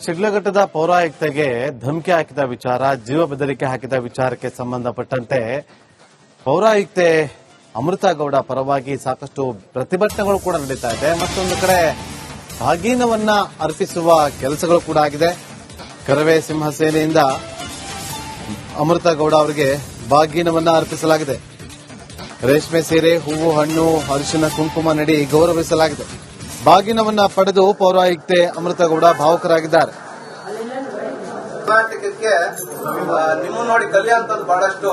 ಶಿಡ್ಲಘಟ್ಟದ ಪೌರಾಯುಕ್ತೆಗೆ ಧಮಕಿ ಹಾಕಿದ ವಿಚಾರ, ಜೀವ ಬೆದರಿಕೆ ಹಾಕಿದ ವಿಚಾರಕ್ಕೆ ಸಂಬಂಧಪಟ್ಟಂತೆ ಪೌರಾಯುಕ್ತೆ ಅಮೃತಾ ಗೌಡ ಪರವಾಗಿ ಸಾಕಷ್ಟು ಪ್ರತಿಭಟನೆಗಳು ಕೂಡ ನಡೀತಾ ಇದೆ. ಮತ್ತೊಂದು ಕಡೆ ಬಾಗೀನವನ್ನ ಅರ್ಪಿಸುವ ಕೆಲಸಗಳು ಕೂಡ ಆಗಿದೆ. ಕರವೇ ಸಿಂಹ ಸೇನೆಯಿಂದ ಅಮೃತಾ ಗೌಡ ಅವರಿಗೆ ಬಾಗೀನವನ್ನ ಅರ್ಪಿಸಲಾಗಿದೆ. ರೇಷ್ಮೆ ಸೀರೆ, ಹೂವು, ಹಣ್ಣು, ಅರಿಶಿನ, ಕುಂಕುಮ ನೀಡಿ ಗೌರವಿಸಲಾಗಿದೆ. ಬಾಗಿನವನ್ನ ಪಡೆದು ಪೌರಾಯುಕ್ತೆ ಅಮೃತಾ ಗೌಡ ಭಾವುಕರಾಗಿದ್ದಾರೆ. ಕರ್ನಾಟಕಕ್ಕೆ ನಿಮ್ಮ ನೋಡಿ ಕಲಿಯುವಂಥದ್ದು ಬಹಳಷ್ಟು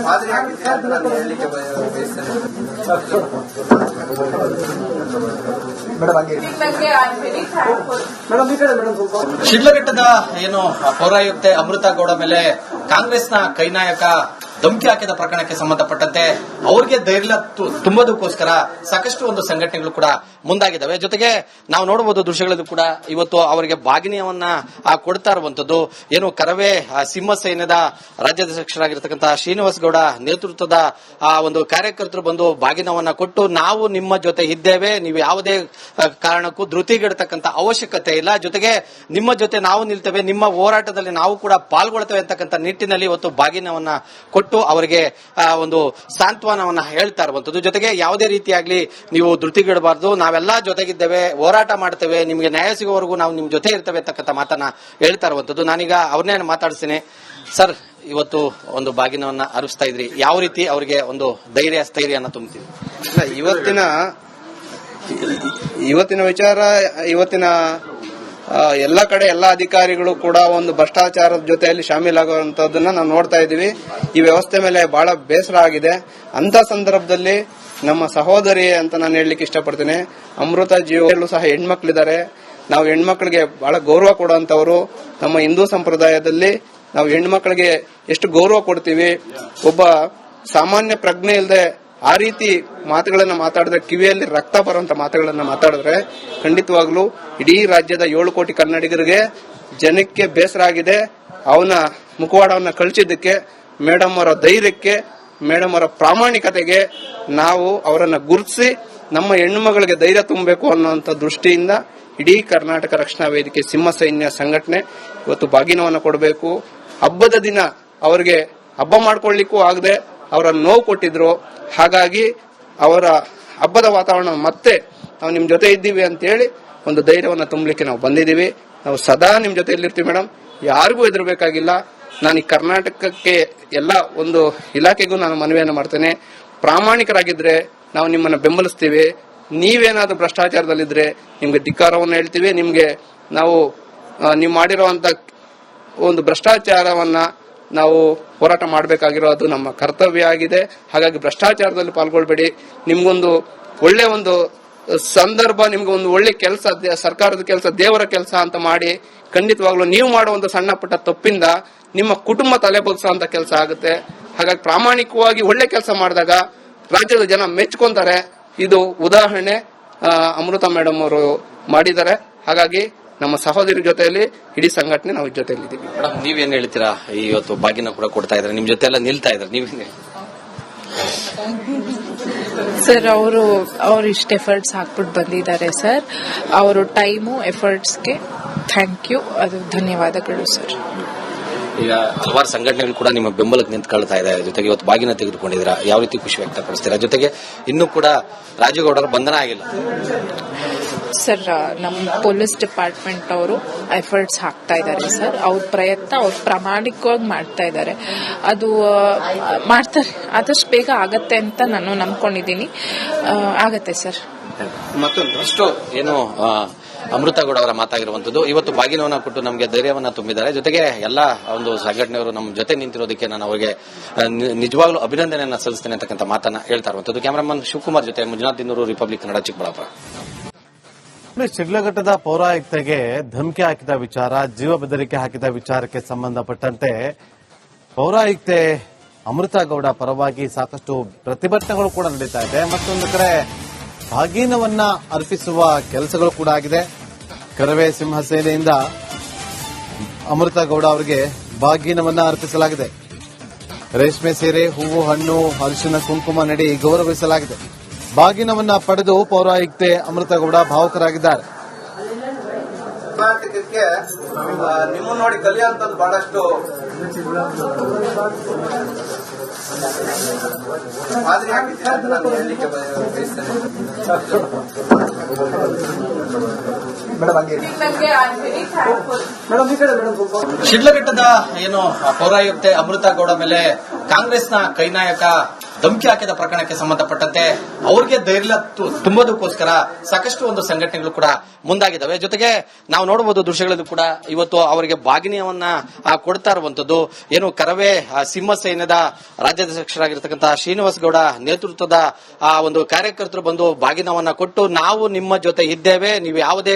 ಮಾದರಿ ಆಗಿದೆ ಅಂತ ನಾನು ಹೇಳಲಿಕ್ಕೆ ಬಯಸ್ತೇನೆ. ಶಿಡ್ಲಘಟ್ಟದ ಏನು ಪೌರಾಯುಕ್ತೆ ಅಮೃತಾ ಗೌಡ ಮೇಲೆ ಕಾಂಗ್ರೆಸ್ನ ಕೈನಾಯಕ ಧಮಕಿ ಹಾಕಿದ ಪ್ರಕರಣಕ್ಕೆ ಸಂಬಂಧಪಟ್ಟಂತೆ ಅವರಿಗೆ ಧೈರ್ಯ ತುಂಬೋದಕ್ಕೋಸ್ಕರ ಸಾಕಷ್ಟು ಒಂದು ಸಂಘಟನೆಗಳು ಕೂಡ ಮುಂದಾಗಿದ್ದಾವೆ. ಜೊತೆಗೆ ನಾವು ನೋಡಬಹುದು ದೃಶ್ಯಗಳಲ್ಲೂ ಕೂಡ ಇವತ್ತು ಅವರಿಗೆ ಬಾಗಿನಿಯವನ್ನ ಕೊಡ್ತಾ ಇರುವಂತದ್ದು ಏನು ಕರವೇ ಸಿಂಹ ಸೈನ್ಯದ ರಾಜ್ಯಾಧ್ಯಕ್ಷರಾಗಿರ್ತಕ್ಕಂಥ ಶ್ರೀನಿವಾಸ್ ಗೌಡ ನೇತೃತ್ವದ ಒಂದು ಕಾರ್ಯಕರ್ತರು ಬಂದು ಬಾಗಿನವನ್ನ ಕೊಟ್ಟು ನಾವು ನಿಮ್ಮ ಜೊತೆ ಇದ್ದೇವೆ, ನೀವು ಯಾವುದೇ ಕಾರಣಕ್ಕೂ ಧೃತಿಗೆಡತಕ್ಕಂಥ ಅವಶ್ಯಕತೆ ಇಲ್ಲ, ಜೊತೆಗೆ ನಿಮ್ಮ ಜೊತೆ ನಾವು ನಿಲ್ತೇವೆ, ನಿಮ್ಮ ಹೋರಾಟದಲ್ಲಿ ನಾವು ಕೂಡ ಪಾಲ್ಗೊಳ್ತೇವೆ ಅಂತಕ್ಕಂಥ ನಿಟ್ಟಿನಲ್ಲಿ ಇವತ್ತು ಬಾಗಿನವನ್ನ ಕೊಟ್ಟು ಅವರಿಗೆ ಒಂದು ಸಾಂತ್ವನವನ್ನ ಹೇಳ್ತಾ ಇರುವಂತದ್ದು. ಜೊತೆಗೆ ಯಾವುದೇ ರೀತಿಯಾಗ್ಲಿ ನೀವು ಧೃತಿಗೆಡಬಾರದು, ನಾವೆಲ್ಲಾ ಜೊತೆಗಿದ್ದೇವೆ, ಹೋರಾಟ ಮಾಡ್ತೇವೆ, ನಿಮಗೆ ನ್ಯಾಯ ಸಿಗೋವರೆಗೂ ನಾವು ನಿಮ್ ಜೊತೆ ಇರ್ತೇವೆ ಅಂತಕ್ಕಂಥ ಮಾತನ್ನ ಹೇಳ್ತಾ ಇರುವಂತದ್ದು. ನಾನೀಗ ಅವ್ರನ್ನೇ ಮಾತಾಡ್ತೀನಿ. ಸರ್, ಇವತ್ತು ಒಂದು ಬಾಗಿನವನ್ನ ಅರ್ಪಿಸ್ತಾ ಇದ್ರಿ, ಯಾವ ರೀತಿ ಅವರಿಗೆ ಒಂದು ಸ್ಥೈರ್ಯನ ತುಂಬ್ತೀವಿ? ಇವತ್ತಿನ ವಿಚಾರ, ಇವತ್ತಿನ ಎಲ್ಲ ಕಡೆ ಎಲ್ಲ ಅಧಿಕಾರಿಗಳು ಕೂಡ ಒಂದು ಭ್ರಷ್ಟಾಚಾರದ ಜೊತೆಯಲ್ಲಿ ಶಾಮೀಲಾಗುವಂತದನ್ನ ನಾವು ನೋಡ್ತಾ ಇದ್ದೀವಿ. ಈ ವ್ಯವಸ್ಥೆ ಮೇಲೆ ಬಹಳ ಬೇಸರ ಆಗಿದೆ. ಅಂತ ಸಂದರ್ಭದಲ್ಲಿ ನಮ್ಮ ಸಹೋದರಿ ಅಂತ ನಾನು ಹೇಳಲಿಕ್ಕೆ ಇಷ್ಟಪಡ್ತೇನೆ, ಅಮೃತಾ ಜೀವಲ್ಲೂ ಸಹ ಹೆಣ್ಮಕ್ಳಿದ್ದಾರೆ. ನಾವು ಹೆಣ್ಮಕ್ಳಿಗೆ ಬಹಳ ಗೌರವ ಕೊಡುವಂತವರು. ನಮ್ಮ ಹಿಂದೂ ಸಂಪ್ರದಾಯದಲ್ಲಿ ನಾವು ಹೆಣ್ಮಕ್ಳಿಗೆ ಎಷ್ಟು ಗೌರವ ಕೊಡ್ತೀವಿ. ಒಬ್ಬ ಸಾಮಾನ್ಯ ಪ್ರಜ್ಞೆ ಇಲ್ಲದೆ ಆ ರೀತಿ ಮಾತುಗಳನ್ನ ಮಾತಾಡಿದ್ರೆ, ಕಿವಿಯಲ್ಲಿ ರಕ್ತ ಬರುವಂತ ಮಾತುಗಳನ್ನ ಮಾತಾಡಿದ್ರೆ ಖಂಡಿತವಾಗ್ಲೂ ಇಡೀ ರಾಜ್ಯದ 7 ಕೋಟಿ ಕನ್ನಡಿಗರಿಗೆ ಜನಕ್ಕೆ ಬೇಸರ ಆಗಿದೆ. ಅವನ ಮುಖವಾಡವನ್ನ ಕಳಿಸಿದ್ದಕ್ಕೆ, ಮೇಡಮ್ ಅವರ ಧೈರ್ಯಕ್ಕೆ, ಮೇಡಮ್ ಅವರ ಪ್ರಾಮಾಣಿಕತೆಗೆ ನಾವು ಅವರನ್ನ ಗುರುತಿಸಿ ನಮ್ಮ ಹೆಣ್ಣು ಮಗಳಿಗೆ ಧೈರ್ಯ ತುಂಬಬೇಕು ಅನ್ನುವಂಥ ದೃಷ್ಟಿಯಿಂದ ಇಡೀ ಕರ್ನಾಟಕ ರಕ್ಷಣಾ ವೇದಿಕೆ ಸಿಂಹ ಸೈನ್ಯ ಸಂಘಟನೆ ಇವತ್ತು ಬಾಗಿನವನ್ನ ಕೊಡಬೇಕು. ಹಬ್ಬದ ದಿನ ಅವರಿಗೆ ಹಬ್ಬ ಮಾಡ್ಕೊಳ್ಳಿಕ್ಕೂ ಆಗದೆ ಅವರ ನೋವು ಕೊಟ್ಟಿದ್ರು. ಹಾಗಾಗಿ ಅವರ ಹಬ್ಬದ ವಾತಾವರಣ ಮತ್ತೆ ನಾವು ನಿಮ್ ಜೊತೆ ಇದ್ದೀವಿ ಅಂತ ಹೇಳಿ ಒಂದು ಧೈರ್ಯವನ್ನ ತುಂಬಲಿಕ್ಕೆ ನಾವು ಬಂದಿದ್ದೀವಿ. ನಾವು ಸದಾ ನಿಮ್ ಜೊತೆಯಲ್ಲಿರ್ತೀವಿ ಮೇಡಮ್, ಯಾರಿಗೂ ಹೆದರ್ಬೇಕಾಗಿಲ್ಲ. ನಾನು ಈ ಕರ್ನಾಟಕಕ್ಕೆ ಎಲ್ಲ ಒಂದು ಇಲಾಖೆಗೂ ನಾನು ಮನವಿಯನ್ನು ಮಾಡ್ತೇನೆ, ಪ್ರಾಮಾಣಿಕರಾಗಿದ್ರೆ ನಾವು ನಿಮ್ಮನ್ನ ಬೆಂಬಲಿಸ್ತೀವಿ. ನೀವೇನಾದ್ರೂ ಭ್ರಷ್ಟಾಚಾರದಲ್ಲಿದ್ರೆ ನಿಮ್ಗೆ ಧಿಕ್ಕಾರವನ್ನು ಹೇಳ್ತೀವಿ. ನಿಮ್ಗೆ ನಾವು ನೀವು ಮಾಡಿರುವಂತ ಒಂದು ಭ್ರಷ್ಟಾಚಾರವನ್ನ ನಾವು ಹೋರಾಟ ಮಾಡಬೇಕಾಗಿರೋದು ನಮ್ಮ ಕರ್ತವ್ಯ ಆಗಿದೆ. ಹಾಗಾಗಿ ಭ್ರಷ್ಟಾಚಾರದಲ್ಲಿ ಪಾಲ್ಗೊಳ್ಬೇಡಿ. ನಿಮ್ಗೊಂದು ಒಳ್ಳೆ ಒಂದು ಸಂದರ್ಭ, ನಿಮ್ಗೆ ಒಂದು ಒಳ್ಳೆ ಕೆಲಸ, ಸರ್ಕಾರದ ಕೆಲಸ, ದೇವರ ಕೆಲಸ ಅಂತ ಮಾಡಿ ಖಂಡಿತವಾಗ್ಲೂ ನೀವು ಮಾಡುವಂತ ಸಣ್ಣ ಪುಟ್ಟ ತಪ್ಪಿಂದ ನಿಮ್ಮ ಕುಟುಂಬ ತಲೆ ಬಗ್ಸುವಂತ ಕೆಲಸ ಆಗುತ್ತೆ. ಹಾಗಾಗಿ ಪ್ರಾಮಾಣಿಕವಾಗಿ ಒಳ್ಳೆ ಕೆಲಸ ಮಾಡಿದಾಗ ರಾಜ್ಯದ ಜನ ಮೆಚ್ಕೊಂತಾರೆ. ಇದು ಉದಾಹರಣೆ ಅಮೃತಾ ಮೇಡಮ್ ಅವರು ಮಾಡಿದ್ದಾರೆ. ಹಾಗಾಗಿ ನಮ್ಮ ಸಹೋದರಿ ಜೊತೆಯಲ್ಲಿ ಇಡೀ ಸಂಘಟನೆ ನಾವು ಜೊತೆಯಲ್ಲಿದ್ದೀವಿ. ಮೇಡಮ್, ನೀವೇನ್ ಹೇಳ್ತೀರಾ? ಇವತ್ತು ಬಾಗಿನ ಕೂಡ ಕೊಡ್ತಾ ಇದ್ದಾರೆ, ನಿಮ್ ಜೊತೆ ಎಲ್ಲ ನಿಲ್ತಾ ಇದ್ದಾರೆ, ನೀವೇನ್? ಸರ್, ಅವರು ಇಷ್ಟು ಎಫರ್ಟ್ಸ್ ಹಾಕ್ಬಿಟ್ಟು ಬಂದಿದ್ದಾರೆ ಸರ್. ಅವರು ಟೈಮು ಎಫರ್ಟ್ಸ್ಗೆ ಥ್ಯಾಂಕ್ ಯು, ಅದು ಧನ್ಯವಾದಗಳು ಸರ್. ಈಗ ಹಲವಾರು ಸಂಘಟನೆಗಳು ಕೂಡ ನಿಮ್ಮ ಬೆಂಬಲಕ್ಕೆ ನಿಂತ್ಕೊಳ್ತಾ ಇದೆ. ಜೊತೆಗೆ ಇವತ್ತು ಬಾಗಿನ ತೆಗೆದುಕೊಂಡಿದ್ದೀರಾ, ಯಾವ ರೀತಿ ಖುಷಿ ವ್ಯಕ್ತಪಡಿಸ್ತೀರಾ? ಜೊತೆಗೆ ಇನ್ನೂ ಕೂಡ ರಾಜೇಗೌಡರ ಬಂಧನ ಆಗಿಲ್ಲ ಸರ್. ನಮ್ಮ ಪೊಲೀಸ್ ಡಿಪಾರ್ಟ್ಮೆಂಟ್ ಅವರು ಎಫರ್ಟ್ಸ್ ಹಾಕ್ತಾ ಇದ್ದಾರೆ ಸರ್. ಅವ್ರ ಪ್ರಯತ್ನ ಅವ್ರು ಪ್ರಾಮಾಣಿಕವಾಗಿ ಮಾಡ್ತಾ ಇದ್ದಾರೆ. ಅದು ಮಾಡ್ತಾರೆ, ಆದಷ್ಟು ಬೇಗ ಆಗತ್ತೆ ಅಂತ ನಾನು ನಂಬ್ಕೊಂಡಿದ್ದೀನಿ. ಆಗತ್ತೆ ಸರ್. ಮತ್ತೊಂದು ಏನು ಅಮೃತಾ ಗೌಡ ಅವರ ಮಾತಾಗಿರುವಂತದ್ದು, ಇವತ್ತು ಬಾಗಿನವನ್ನ ಕೊಟ್ಟು ನಮಗೆ ಧೈರ್ಯವನ್ನ ತುಂಬಿದ್ದಾರೆ. ಜೊತೆಗೆ ಎಲ್ಲ ಒಂದು ಸಂಘಟನೆಯವರು ನಮ್ಮ ಜೊತೆ ನಿಂತಿರೋದಕ್ಕೆ ನಾನು ಅವರಿಗೆ ನಿಜವಾಗ್ಲೂ ಅಭಿನಂದನೆಯನ್ನ ಸಲ್ಲಿಸ್ತೇನೆ ಅಂತಕ್ಕಂಥ ಮಾತನ್ನ ಹೇಳ್ತಾ ಇರುವಂತದ್ದು. ಕ್ಯಾಮರಾಮನ್ ಶಿವಕುಮಾರ್ ಜೊತೆ ಮಂಜುನಾಥ್ ದಿನ್ನೂರು, ರಿಪಬ್ಲಿಕ್ ಕನ್ನಡ, ಚಿಕ್ಕಬಳ್ಳಾಪುರ. ಶಿಡ್ಲಘಟ್ಟದ ಪೌರಾಯುಕ್ತೆಗೆ ಧಮಕಿ ಹಾಕಿದ ವಿಚಾರ, ಜೀವ ಬೆದರಿಕೆ ಹಾಕಿದ ವಿಚಾರಕ್ಕೆ ಸಂಬಂಧಪಟ್ಟಂತೆ ಪೌರಾಯುಕ್ತೆ ಅಮೃತಾ ಗೌಡ ಪರವಾಗಿ ಸಾಕಷ್ಟು ಪ್ರತಿಭಟನೆಗಳು ಕೂಡ ನಡೀತಾ ಇದೆ. ಮತ್ತೊಂದು ಕಡೆ ಬಾಗೀನವನ್ನ ಅರ್ಪಿಸುವ ಕೆಲಸಗಳು ಕೂಡ ಆಗಿದೆ. ಕರವೇ ಸಿಂಹ ಸೇನೆಯಿಂದ ಅಮೃತಾ ಗೌಡ ಅವರಿಗೆ ಬಾಗೀನವನ್ನ ಅರ್ಪಿಸಲಾಗಿದೆ. ರೇಷ್ಮೆ ಸೀರೆ, ಹೂವು, ಹಣ್ಣು, ಅರಿಶಿನ, ಕುಂಕುಮ ನೀಡಿ ಗೌರವಿಸಲಾಗಿದೆ. ಬಾಗಿನವನ್ನ ಪಡೆದು ಪೌರಾಯುಕ್ತೆ ಅಮೃತಗೌಡ ಭಾವುಕರಾಗಿದ್ದಾರೆ. ಕರ್ನಾಟಕಕ್ಕೆ ನಿಮ್ಮ ನೋಡಿ ಕಲಿಯುವಂತದ್ದು ಬಹಳಷ್ಟು ಮಾದರಿ ಆಗಿದ್ದೀರಾ ಅಂತ ನಾನು ಹೇಳಲಿಕ್ಕೆ ಬಯಸ್ತೇನೆ. ಶಿಡ್ಲಘಟ್ಟದ ಏನು ಪೌರಾಯುಕ್ತೆ ಅಮೃತಗೌಡ ಮೇಲೆ ಕಾಂಗ್ರೆಸ್ನ ಕೈನಾಯಕ ಧಮಕಿ ಹಾಕಿದ ಪ್ರಕರಣಕ್ಕೆ ಸಂಬಂಧಪಟ್ಟಂತೆ ಅವರಿಗೆ ಧೈರ್ಯ ತುಂಬೋದಕ್ಕೋಸ್ಕರ ಸಾಕಷ್ಟು ಒಂದು ಸಂಘಟನೆಗಳು ಕೂಡ ಮುಂದಾಗಿದ್ದಾವೆ. ಜೊತೆಗೆ ನಾವು ನೋಡಬಹುದು ದೃಶ್ಯಗಳಲ್ಲೂ ಕೂಡ ಇವತ್ತು ಅವರಿಗೆ ಬಾಗಿನಿಯವನ್ನ ಕೊಡ್ತಾ ಇರುವಂತದ್ದು ಏನು ಕರವೇ ಸಿಂಹ ಸೈನ್ಯದ ರಾಜ್ಯಾಧ್ಯಕ್ಷರಾಗಿರ್ತಕ್ಕಂತಹ ಶ್ರೀನಿವಾಸ ಗೌಡ ನೇತೃತ್ವದ ಒಂದು ಕಾರ್ಯಕರ್ತರು ಬಂದು ಬಾಗಿನವನ್ನ ಕೊಟ್ಟು ನಾವು ನಿಮ್ಮ ಜೊತೆ ಇದ್ದೇವೆ, ನೀವು ಯಾವುದೇ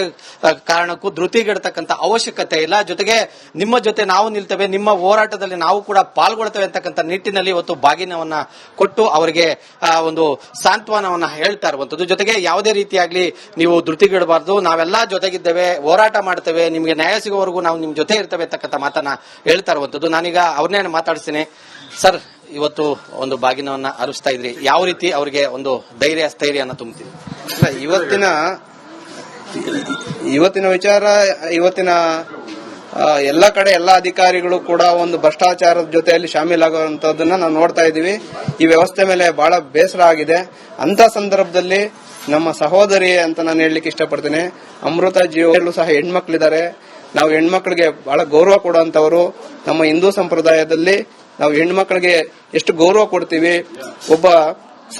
ಕಾರಣಕ್ಕೂ ಧೃತಿಗೆಡತಕ್ಕಂತ ಅವಶ್ಯಕತೆ ಇಲ್ಲ, ಜೊತೆಗೆ ನಿಮ್ಮ ಜೊತೆ ನಾವು ನಿಲ್ತೇವೆ, ನಿಮ್ಮ ಹೋರಾಟದಲ್ಲಿ ನಾವು ಕೂಡ ಪಾಲ್ಗೊಳ್ತೇವೆ ಅಂತಕ್ಕಂಥ ನಿಟ್ಟಿನಲ್ಲಿ ಇವತ್ತು ಬಾಗಿನವನ್ನ ಕೊಟ್ಟು ಅವರಿಗೆ ಒಂದು ಸಾಂತ್ವನವನ್ನ ಹೇಳ್ತಾ ಇರುವಂತದ್ದು. ಜೊತೆಗೆ ಯಾವುದೇ ರೀತಿಯಾಗ್ಲಿ ನೀವು ಧೃತಿಗೆಡಬಾರ್ದು, ನಾವೆಲ್ಲಾ ಜೊತೆಗಿದ್ದೇವೆ, ಹೋರಾಟ ಮಾಡ್ತೇವೆ, ನಿಮಗೆ ನ್ಯಾಯ ಸಿಗೋವರೆಗೂ ನಾವು ನಿಮ್ ಜೊತೆ ಇರ್ತೇವೆ ಅಂತಕ್ಕಂಥ ಮಾತನ್ನ ಹೇಳ್ತಾ ಇರುವಂತದ್ದು. ನಾನೀಗ ಅವ್ರನ್ನೇ ಮಾತಾಡ್ತೀನಿ. ಸರ್, ಇವತ್ತು ಒಂದು ಬಾಗಿನವನ್ನ ಅರಿಸ್ತಾ ಇದ್ರಿ, ಯಾವ ರೀತಿ ಅವರಿಗೆ ಒಂದು ಸ್ಥೈರ್ಯನ ತುಂಬ್ತೀವಿ? ಇವತ್ತಿನ ವಿಚಾರ, ಇವತ್ತಿನ ಎಲ್ಲ ಕಡೆ ಎಲ್ಲ ಅಧಿಕಾರಿಗಳು ಕೂಡ ಒಂದು ಭ್ರಷ್ಟಾಚಾರದ ಜೊತೆಯಲ್ಲಿ ಶಾಮೀಲಾಗುವಂತದನ್ನ ನಾವು ನೋಡ್ತಾ ಇದ್ದೀವಿ. ಈ ವ್ಯವಸ್ಥೆ ಮೇಲೆ ಬಹಳ ಬೇಸರ ಆಗಿದೆ. ಅಂತ ಸಂದರ್ಭದಲ್ಲಿ ನಮ್ಮ ಸಹೋದರಿ ಅಂತ ನಾನು ಹೇಳಲಿಕ್ಕೆ ಇಷ್ಟಪಡ್ತೇನೆ, ಅಮೃತ ಜೀವಲ್ಲೂ ಸಹ ಹೆಣ್ಮಕ್ಳಿದ್ದಾರೆ. ನಾವು ಹೆಣ್ಮಕ್ಳಿಗೆ ಬಹಳ ಗೌರವ ಕೊಡುವಂತವರು. ನಮ್ಮ ಹಿಂದೂ ಸಂಪ್ರದಾಯದಲ್ಲಿ ನಾವು ಹೆಣ್ಮಕ್ಳಿಗೆ ಎಷ್ಟು ಗೌರವ ಕೊಡ್ತೀವಿ. ಒಬ್ಬ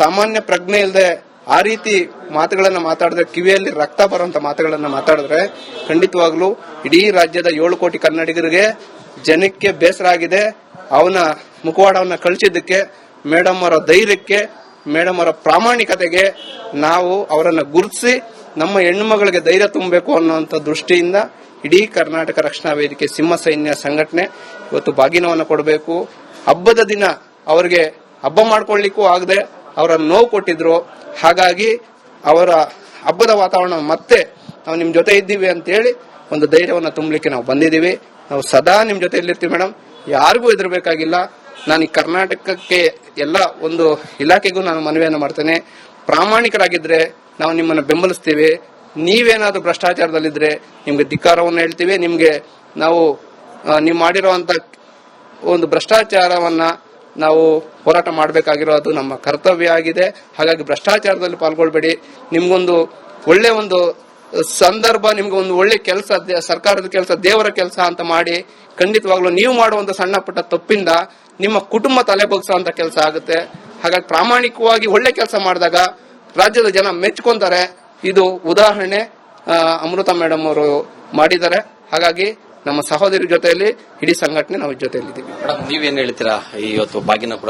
ಸಾಮಾನ್ಯ ಪ್ರಜ್ಞೆ ಇಲ್ಲದೆ ಆ ರೀತಿ ಮಾತುಗಳನ್ನ ಮಾತಾಡಿದ್ರೆ, ಕಿವಿಯಲ್ಲಿ ರಕ್ತ ಬರುವಂತ ಮಾತುಗಳನ್ನ ಮಾತಾಡಿದ್ರೆ ಖಂಡಿತವಾಗ್ಲೂ ಇಡೀ ರಾಜ್ಯದ 7 ಕೋಟಿ ಕನ್ನಡಿಗರಿಗೆ ಜನಕ್ಕೆ ಬೇಸರ ಆಗಿದೆ. ಅವನ ಮುಖವಾಡವನ್ನ ಕಳಿಸಿದ್ದಕ್ಕೆ, ಮೇಡಮ್ ಅವರ ಧೈರ್ಯಕ್ಕೆ, ಮೇಡಮ್ ಅವರ ಪ್ರಾಮಾಣಿಕತೆಗೆ ನಾವು ಅವರನ್ನ ಗುರುತಿಸಿ ನಮ್ಮ ಹೆಣ್ಣು ಮಗಳಿಗೆ ಧೈರ್ಯ ತುಂಬಬೇಕು ಅನ್ನುವಂಥ ದೃಷ್ಟಿಯಿಂದ ಇಡೀ ಕರ್ನಾಟಕ ರಕ್ಷಣಾ ವೇದಿಕೆ ಸಿಂಹ ಸೈನ್ಯ ಸಂಘಟನೆ ಇವತ್ತು ಬಾಗಿನವನ್ನ ಕೊಡಬೇಕು. ಹಬ್ಬದ ದಿನ ಅವರಿಗೆ ಹಬ್ಬ ಮಾಡ್ಕೊಳ್ಳಿಕ್ಕೂ ಆಗದೆ ಅವರ ನೋವು ಕೊಟ್ಟಿದ್ರು. ಹಾಗಾಗಿ ಅವರ ಹಬ್ಬದ ವಾತಾವರಣ ಮತ್ತೆ ನಾವು ನಿಮ್ ಜೊತೆ ಇದ್ದೀವಿ ಅಂತ ಹೇಳಿ ಒಂದು ಧೈರ್ಯವನ್ನ ತುಂಬಲಿಕ್ಕೆ ನಾವು ಬಂದಿದ್ದೀವಿ. ನಾವು ಸದಾ ನಿಮ್ ಜೊತೆ ಇರ್ತೀವಿ ಮೇಡಮ್, ಯಾರಿಗೂ ಹೆದರ್ಬೇಕಾಗಿಲ್ಲ. ನಾನು ಈ ಕರ್ನಾಟಕಕ್ಕೆ ಎಲ್ಲ ಒಂದು ಇಲಾಖೆಗೂ ನಾನು ಮನವಿಯನ್ನು ಮಾಡ್ತೇನೆ, ಪ್ರಾಮಾಣಿಕರಾಗಿದ್ರೆ ನಾವು ನಿಮ್ಮನ್ನ ಬೆಂಬಲಿಸ್ತೀವಿ. ನೀವೇನಾದ್ರೂ ಭ್ರಷ್ಟಾಚಾರದಲ್ಲಿದ್ರೆ ನಿಮ್ಗೆ ಧಿಕ್ಕಾರವನ್ನು ಹೇಳ್ತೀವಿ. ನಿಮ್ಗೆ ನಾವು ನೀವು ಮಾಡಿರುವಂತ ಒಂದು ಭ್ರಷ್ಟಾಚಾರವನ್ನ ನಾವು ಹೋರಾಟ ಮಾಡಬೇಕಾಗಿರೋದು ನಮ್ಮ ಕರ್ತವ್ಯ ಆಗಿದೆ. ಹಾಗಾಗಿ ಭ್ರಷ್ಟಾಚಾರದಲ್ಲಿ ಪಾಲ್ಗೊಳ್ಬೇಡಿ. ನಿಮ್ಗೊಂದು ಒಳ್ಳೆ ಒಂದು ಸಂದರ್ಭ, ನಿಮ್ಗೆ ಒಂದು ಒಳ್ಳೆ ಕೆಲಸ, ಸರ್ಕಾರದ ಕೆಲಸ, ದೇವರ ಕೆಲಸ ಅಂತ ಮಾಡಿ ಖಂಡಿತವಾಗ್ಲೂ ನೀವು ಮಾಡುವಂತ ಸಣ್ಣ ಪುಟ್ಟ ತಪ್ಪಿಂದ ನಿಮ್ಮ ಕುಟುಂಬ ತಲೆ ಬಗ್ಸುವಂತ ಕೆಲಸ ಆಗುತ್ತೆ. ಹಾಗಾಗಿ ಪ್ರಾಮಾಣಿಕವಾಗಿ ಒಳ್ಳೆ ಕೆಲಸ ಮಾಡಿದಾಗ ರಾಜ್ಯದ ಜನ ಮೆಚ್ಕೊಂತಾರೆ. ಇದು ಉದಾಹರಣೆ ಅಮೃತ ಮೇಡಮ್ ಅವರು ಮಾಡಿದ್ದಾರೆ. ಹಾಗಾಗಿ ನಮ್ಮ ಸಹೋದರಿ ಜೊತೆಯಲ್ಲಿ ಇಡೀ ಸಂಘಟನೆ ನಾವು ಜೊತೆಯಲ್ಲಿದ್ದೀವಿ. ನೀವೇನ್ ಹೇಳ್ತೀರಾ? ಇವತ್ತು ಬಾಗಿನ